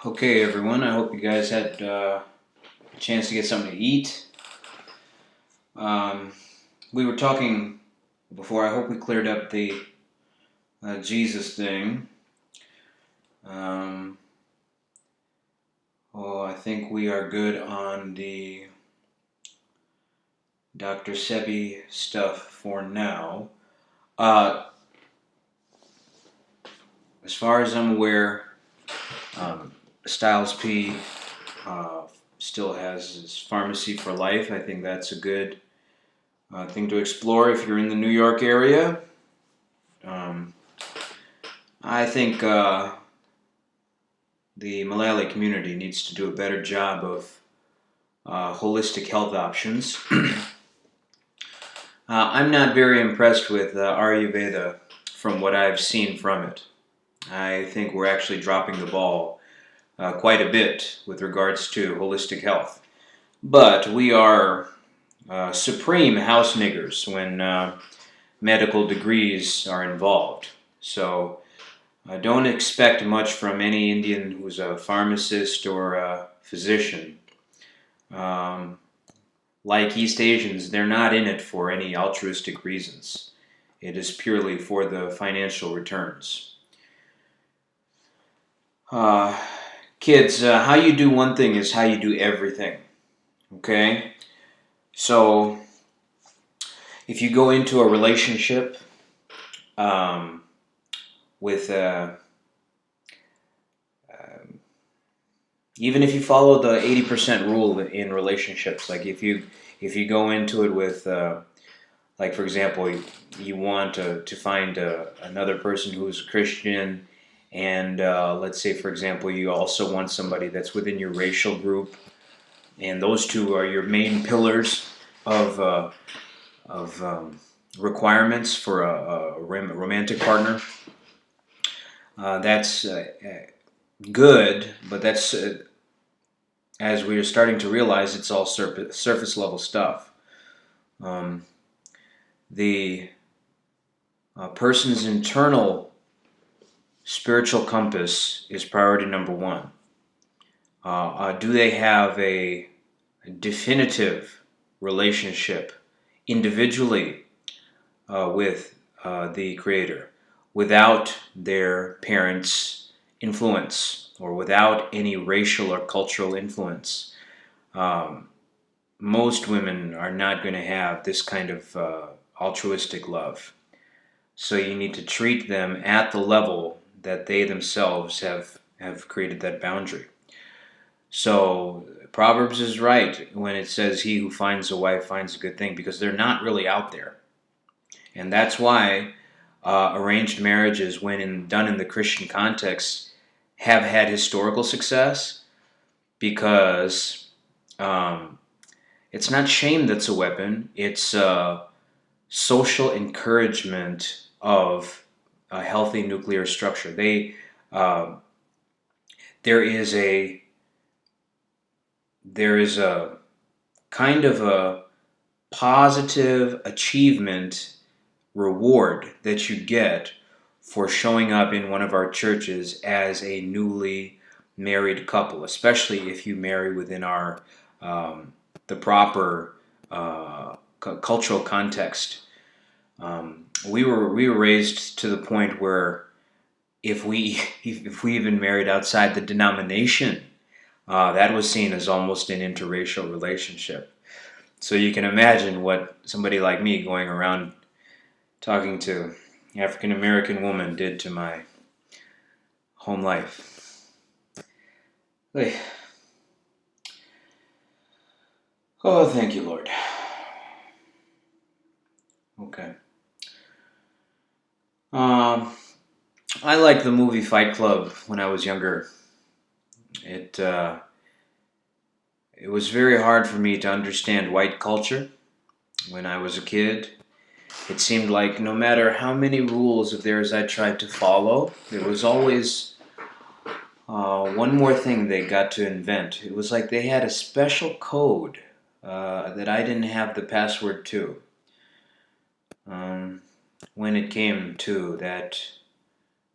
Okay, everyone. I hope you guys had a chance to get something to eat. Um, we were talking before. I hope we cleared up the Jesus thing. Um, I think we are good on the Dr. Sebi stuff for now. Uh, as far as I'm aware, um, Styles P uh, still has his pharmacy for life. I think that's a good thing to explore if you're in the New York area. Um, I think the Malayali community needs to do a better job of holistic health options. I'm not very impressed with Ayurveda from what I've seen from it. I think we're actually dropping the ball quite a bit with regards to holistic health. But we are supreme house niggers when medical degrees are involved. So don't expect much from any Indian who's a pharmacist or a physician. Um, like East Asians, they're not in it for any altruistic reasons. It is purely for the financial returns. Uh, Kids, how you do one thing is how you do everything. Okay? So, if you go into a relationship um, with even if you follow the 80% rule in relationships, like if you go into it with like for example you want to find another person who's a Christian, and let's say for example you also want somebody that's within your racial group, and those two are your main pillars of requirements for a romantic partner. That's good, but that's as we are starting to realize, it's all surface level stuff. Um, the person's internal spiritual compass is priority number one. Do they have a definitive relationship individually with the Creator without their parents' influence or without any racial or cultural influence? Um, Most women are not going to have this kind of altruistic love. So you need to treat them at the level that they themselves have created that boundary. So Proverbs is right when it says, "He who finds a wife finds a good thing," because they're not really out there. And that's why arranged marriages, when done in the Christian context, have had historical success because um, it's not shame that's a weapon. It's social encouragement of a healthy nuclear structure. Uh, there is a there is a kind of a positive achievement reward that you get for showing up in one of our churches as a newly married couple, especially if you marry within our the proper cultural context. We were raised to the point where if we if we even married outside the denomination, that was seen as almost an interracial relationship. So you can imagine what somebody like me going around talking to African American woman did to my home life. Hey. Oh, thank you, Lord. Okay. Um, I liked the movie Fight Club when I was younger. It it was very hard for me to understand white culture when I was a kid. It seemed like no matter how many rules of theirs I tried to follow, there was always one more thing they got to invent. It was like they had a special code that I didn't have the password to when it came to that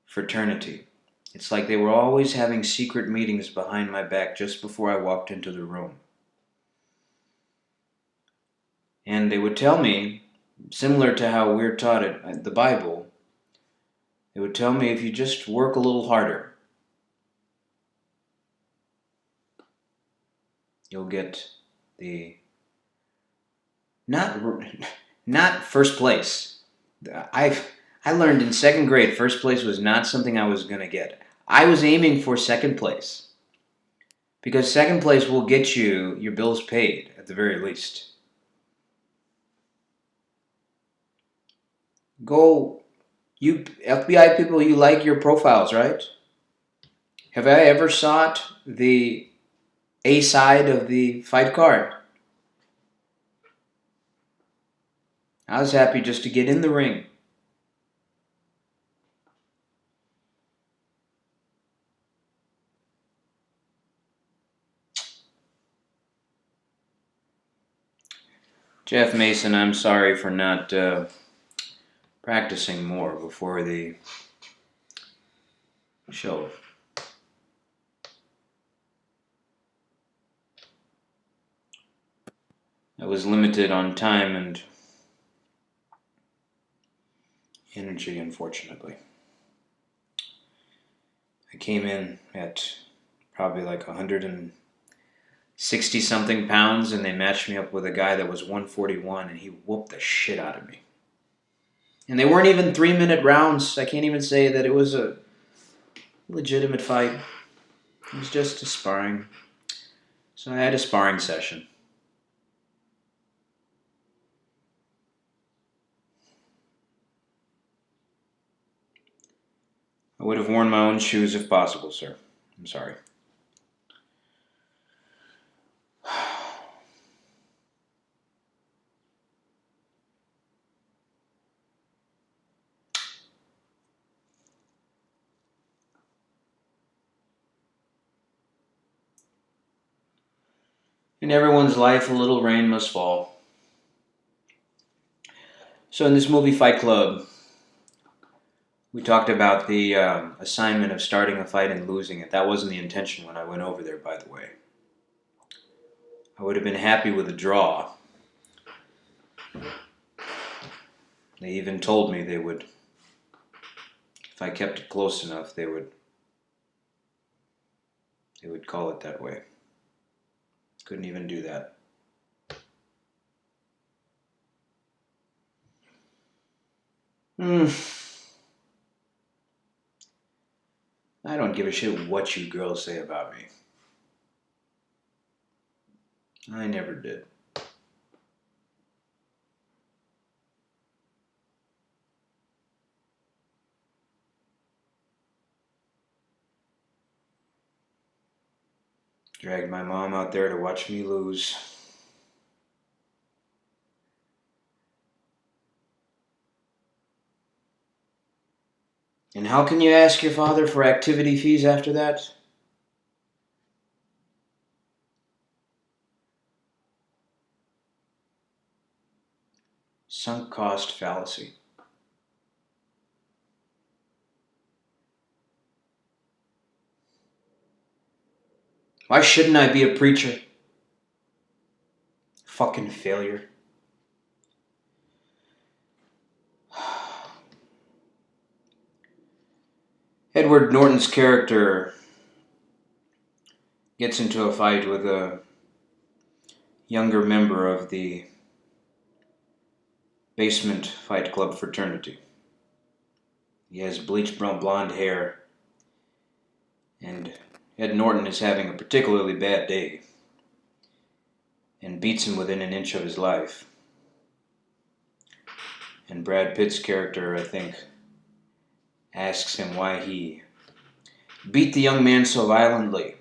fraternity. It's like they were always having secret meetings behind my back just before I walked into the room. And they would tell me, similar to how we're taught at the Bible, they would tell me if you just work a little harder, you'll get the not not first place. I learned in second grade first place was not something I was going to get. I was aiming for second place because second place will get you your bills paid at the very least. Go, you FBI people, you like your profiles, right? Have I ever sought the A side of the fight card? I was happy just to get in the ring. Jeff Mason, I'm sorry for not practicing more before the show. I was limited on time and energy, unfortunately. I came in at probably like 160 something pounds, and they matched me up with a guy that was 141, and he whooped the shit out of me. And they weren't even 3-minute rounds. I can't even say that it was a legitimate fight. It was just a sparring. So I had a sparring session. I would have worn my own shoes if possible, sir. I'm sorry. In everyone's life, a little rain must fall. So in this movie Fight Club, we talked about the assignment of starting a fight and losing it. That wasn't the intention when I went over there, by the way. I would have been happy with a draw. They even told me they would, if I kept it close enough, they would call it that way. Couldn't even do that. I don't give a shit what you girls say about me. I never did. Dragged my mom out there to watch me lose. And how can you ask your father for activity fees after that? Sunk cost fallacy. Why shouldn't I be a preacher? Fucking failure. Edward Norton's character gets into a fight with a younger member of the basement fight club fraternity. He has bleached blonde hair, and Ed Norton is having a particularly bad day and beats him within an inch of his life. And Brad Pitt's character, I think, asks him why he beat the young man so violently.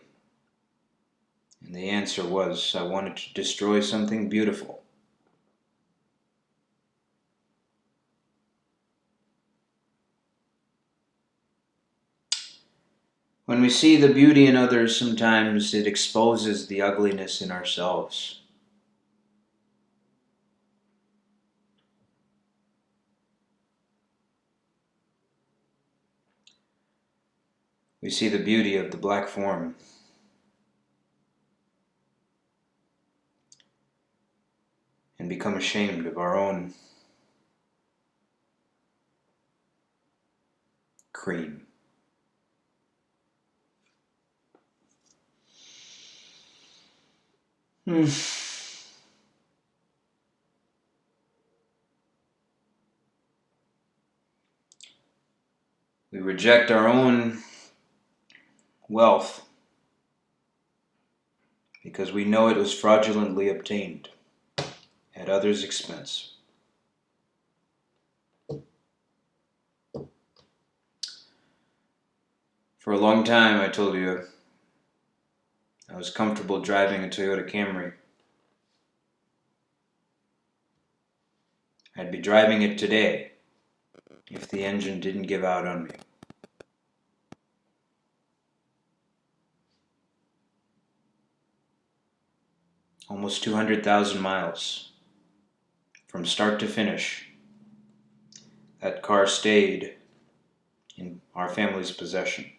And the answer was, I wanted to destroy something beautiful. When we see the beauty in others, sometimes it exposes the ugliness in ourselves. we see the beauty of the black form. And become ashamed of our own cream. We reject our own wealth because we know it was fraudulently obtained at others' expense. For a long time, I told you, I was comfortable driving a Toyota Camry. I'd be driving it today if the engine didn't give out on me. Almost 200,000 miles. From start to finish, that car stayed in our family's possession.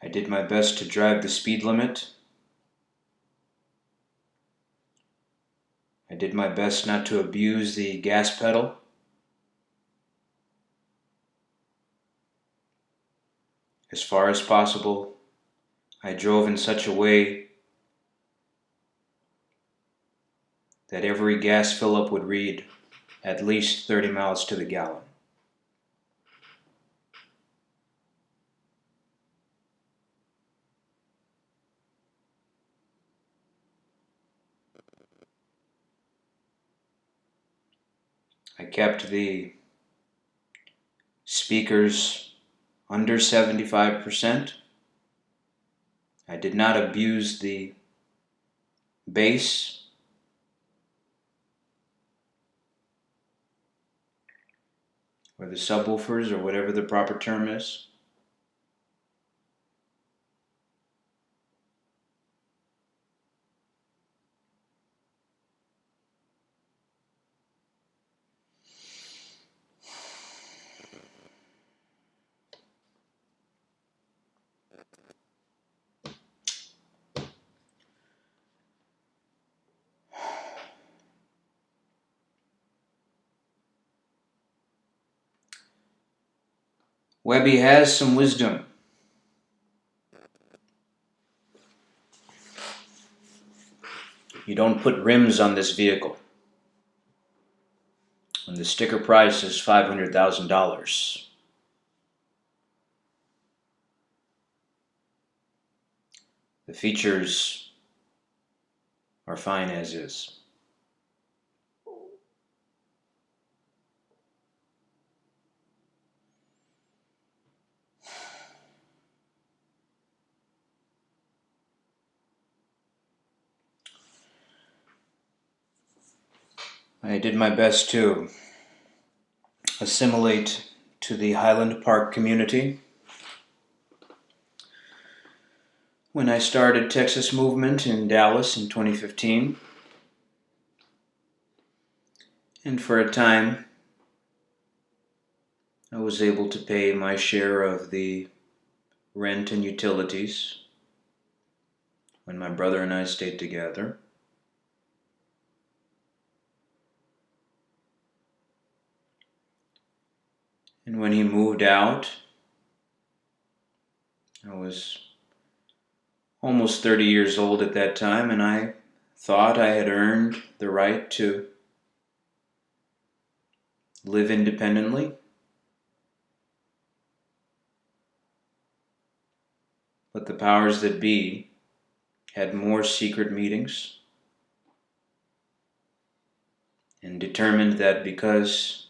I did my best to drive the speed limit. I did my best not to abuse the gas pedal. As far as possible, I drove in such a way that every gas fill-up would read at least 30 miles to the gallon. I kept the speakers under 75%. I did not abuse the bass. Or the subwoofers, or whatever the proper term is. Webby has some wisdom. You don't put rims on this vehicle when the sticker price is $500,000. The features are fine as is. I did my best to assimilate to the Highland Park community. When I started Texas Movement in Dallas in 2015, and for a time, I was able to pay my share of the rent and utilities when my brother and I stayed together. And when he moved out, I was almost 30 years old at that time, and I thought I had earned the right to live independently. But the powers that be had more secret meetings and determined that because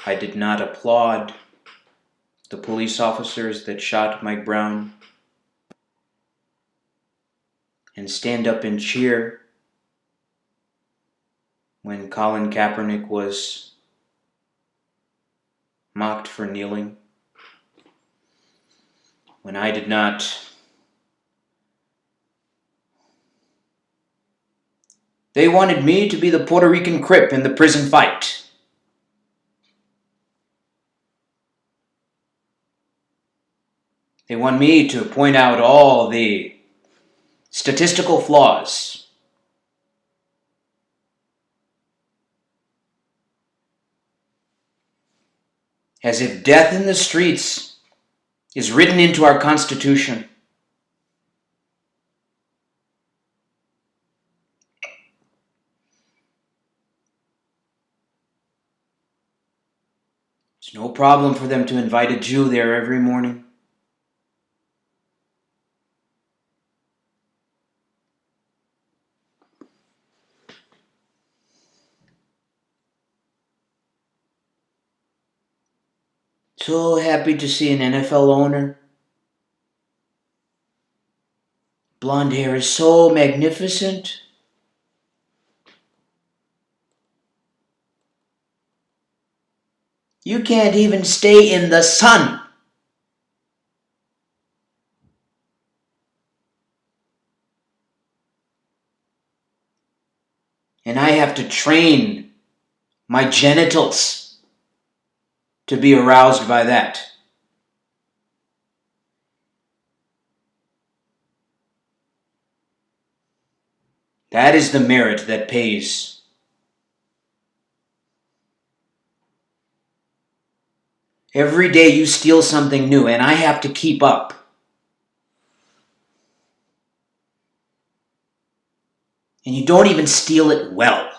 I did not applaud the police officers that shot Mike Brown and stand up and cheer when Colin Kaepernick was mocked for kneeling, when I did not They wanted me to be the Puerto Rican Crip in the prison fight. They want me to point out all the statistical flaws. As if death in the streets is written into our Constitution. It's no problem for them to invite a Jew there every morning. So happy to see an NFL owner. Blonde hair is so magnificent. You can't even stay in the sun. And I have to train my genitals to be aroused by that. That is the merit that pays. Every day you steal something new, and I have to keep up. And you don't even steal it well.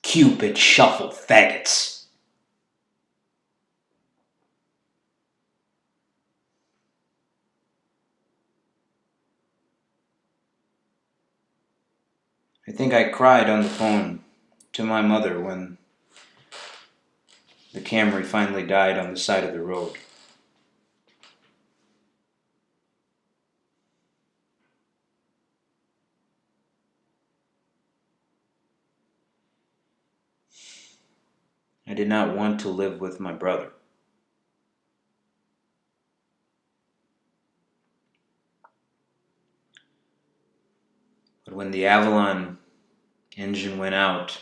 Cupid shuffle faggots. I think I cried on the phone to my mother when the Camry finally died on the side of the road. I did not want to live with my brother. But when the Avalon engine went out,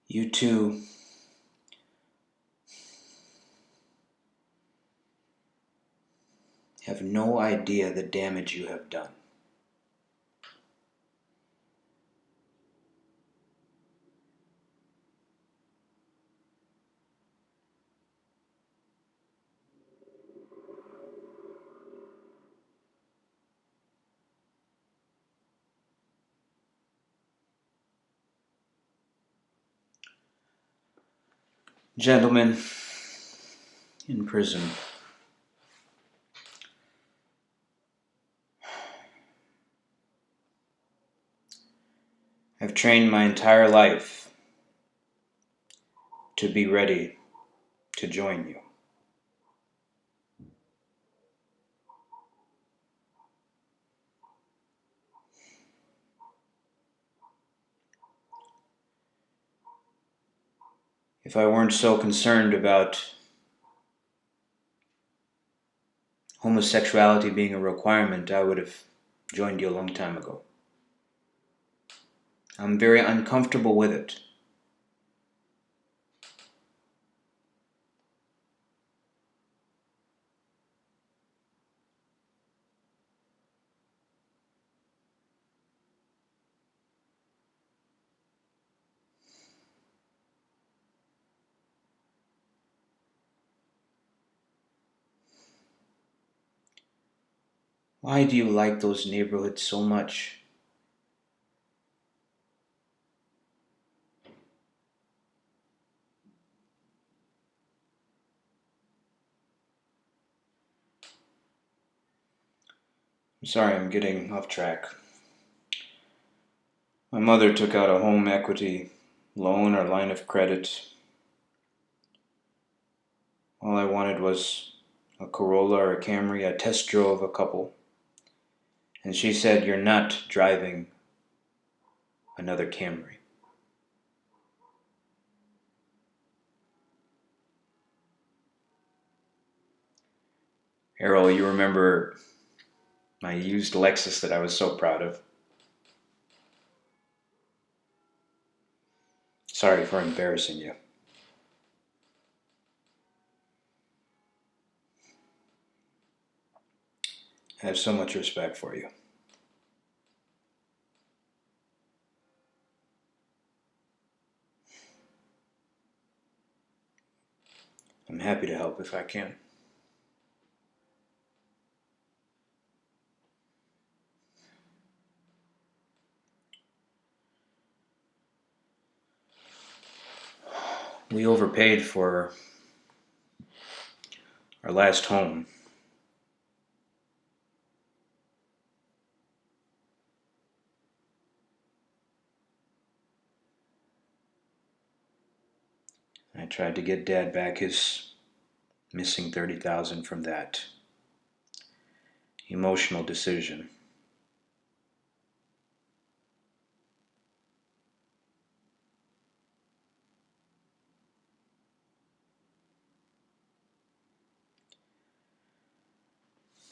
you two have no idea the damage you have done. Gentlemen in prison, I've trained my entire life to be ready to join you. If I weren't so concerned about homosexuality being a requirement, I would have joined you a long time ago. I'm very uncomfortable with it. Why do you like those neighborhoods so much? I'm sorry, I'm getting off track. My mother took out a home equity loan or line of credit. All I wanted was a Corolla or a Camry. I test drove a couple. And she said, "You're not driving another Camry." Errol, you remember my used Lexus that I was so proud of? Sorry for embarrassing you. I have so much respect for you. I'm happy to help if I can. We overpaid for our last home. I tried to get Dad back his missing $30,000 from that emotional decision.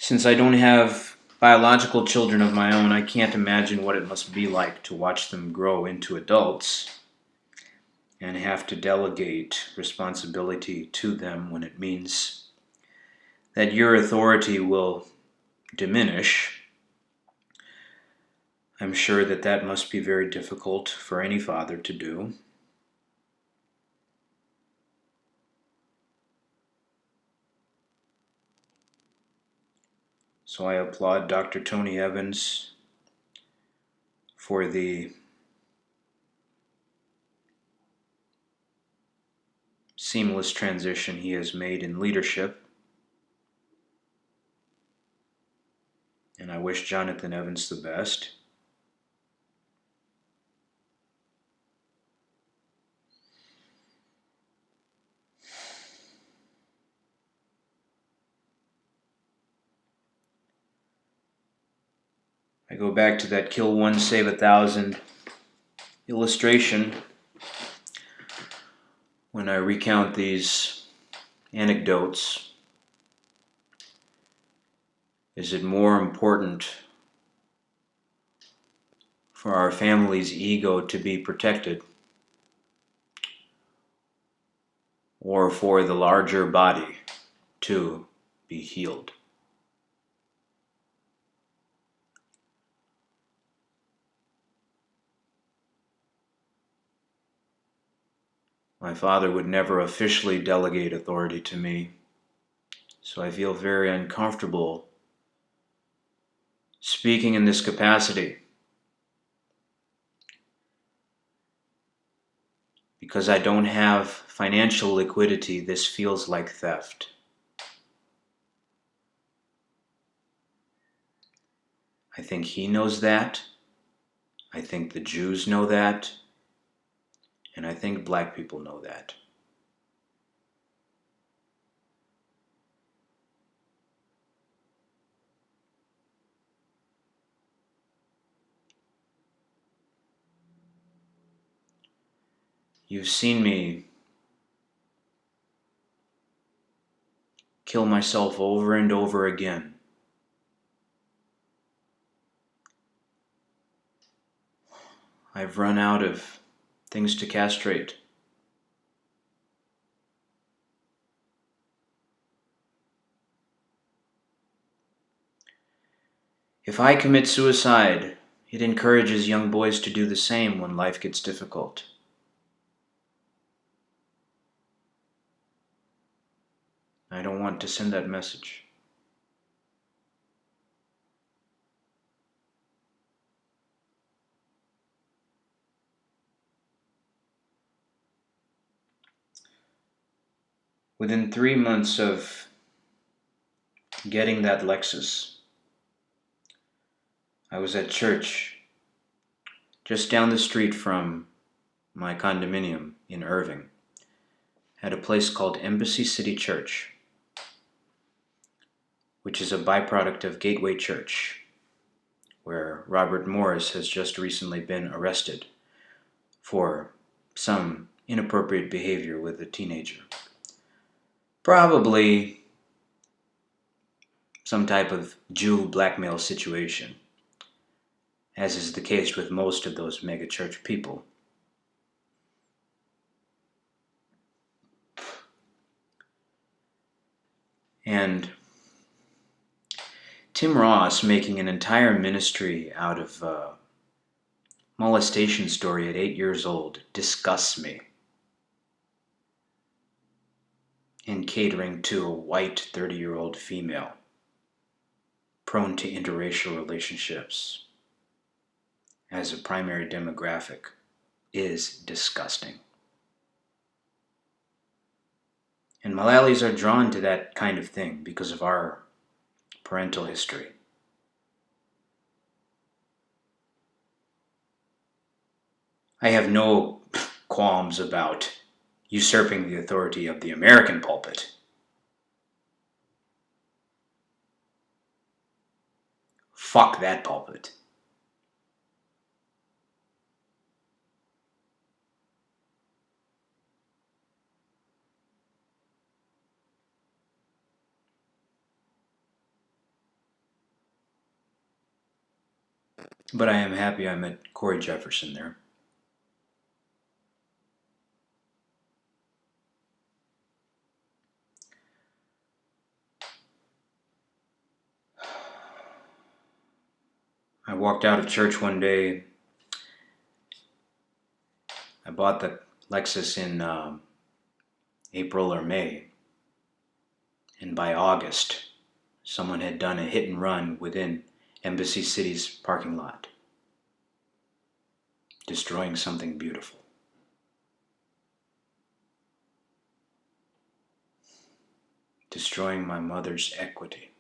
Since I don't have biological children of my own, I can't imagine what it must be like to watch them grow into adults and have to delegate responsibility to them when it means that your authority will diminish. I'm sure that that must be very difficult for any father to do. So I applaud Dr. Tony Evans for the seamless transition he has made in leadership. And I wish Jonathan Evans the best. I go back to that kill one, save 1,000 illustration when I recount these anecdotes. Is it more important for our family's ego to be protected, or for the larger body to be healed? My father would never officially delegate authority to me, so I feel very uncomfortable speaking in this capacity, because I don't have financial liquidity. This feels like theft. I think he knows that. I think the Jews know that. And I think black people know that. You've seen me kill myself over and over again. I've run out of things to castrate. If I commit suicide, it encourages young boys to do the same when life gets difficult. I don't want to send that message. Within 3 months of getting that Lexus, I was at church just down the street from my condominium in Irving, at a place called Embassy City Church, which is a byproduct of Gateway Church. where Robert Morris has just recently been arrested for some inappropriate behavior with a teenager. Probably some type of Jew blackmail situation, as is the case with most of those megachurch people. And Tim Ross making an entire ministry out of a molestation story at 8 years old disgusts me. And catering to a white 30-year-old female prone to interracial relationships as a primary demographic is disgusting. And Malayalis are drawn to that kind of thing because of our parental history. I have no qualms about usurping the authority of the American pulpit. Fuck that pulpit. But I am happy I met Corey Jefferson there. I walked out of church one day. I bought the Lexus in April or May. And by August, someone had done a hit and run within Embassy City's parking lot, destroying something beautiful. Destroying my mother's equity.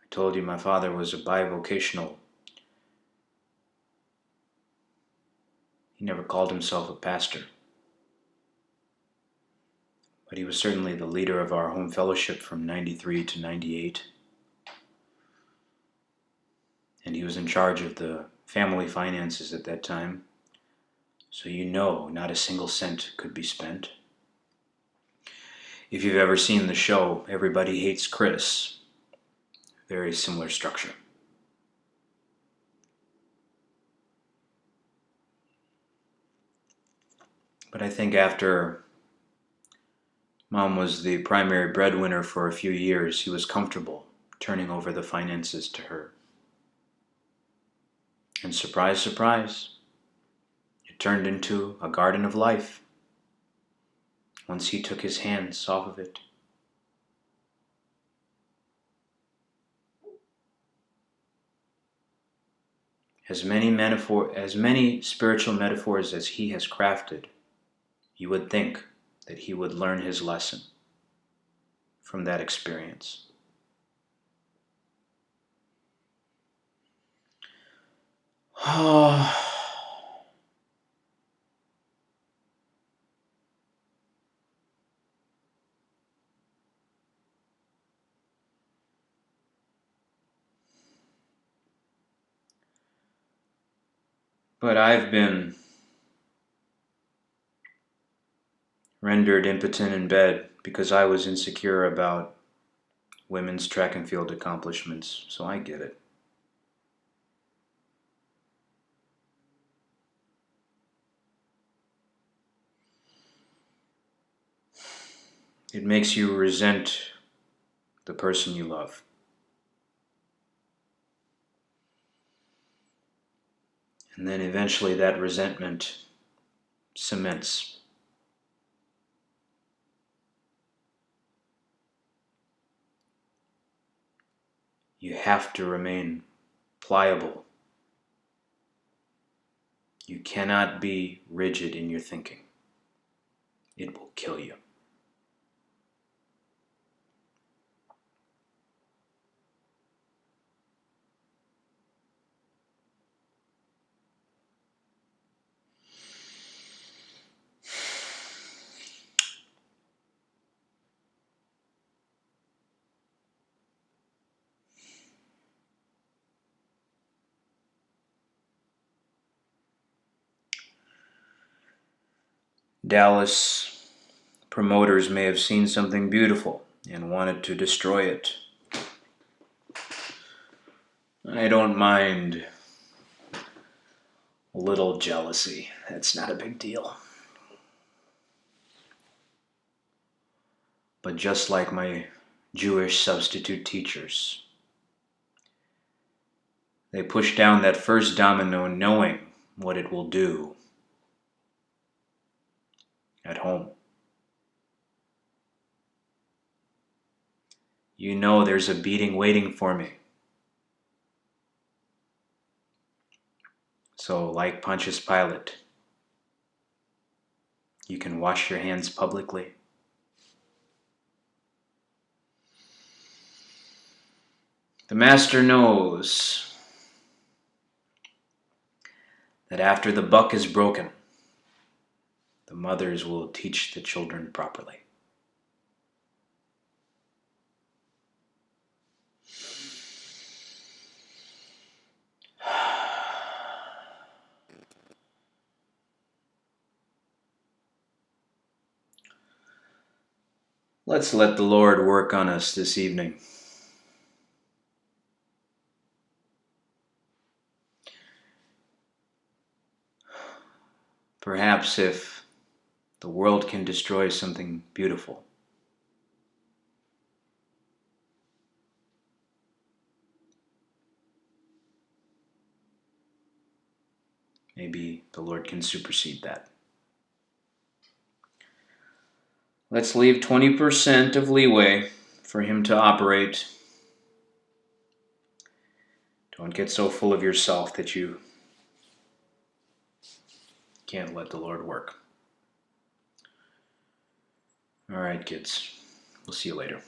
I told you my father was a bivocational. He never called himself a pastor. But he was certainly the leader of our home fellowship from 93 to 98. And he was in charge of the family finances at that time. So you know not a single cent could be spent. If you've ever seen the show Everybody Hates Chris, very similar structure. But I think after Mom was the primary breadwinner for a few years, he was comfortable turning over the finances to her. And surprise, surprise, it turned into a garden of life once he took his hands off of it. As many spiritual metaphors as he has crafted, you would think that he would learn his lesson from that experience. But I've been rendered impotent in bed because I was insecure about women's track and field accomplishments, so I get it. It makes you resent the person you love. And then eventually that resentment cements. You have to remain pliable. You cannot be rigid in your thinking. It will kill you. Dallas promoters may have seen something beautiful and wanted to destroy it. I don't mind a little jealousy. That's not a big deal. But just like my Jewish substitute teachers, they push down that first domino knowing what it will do at home. You know there's a beating waiting for me. So, like Pontius Pilate, you can wash your hands publicly. The Master knows that after the buck is broken, the mothers will teach the children properly. Let's let the Lord work on us this evening. Perhaps if the world can destroy something beautiful, maybe the Lord can supersede that. Let's leave 20% of leeway for Him to operate. Don't get so full of yourself that you can't let the Lord work. All right, kids. We'll see you later.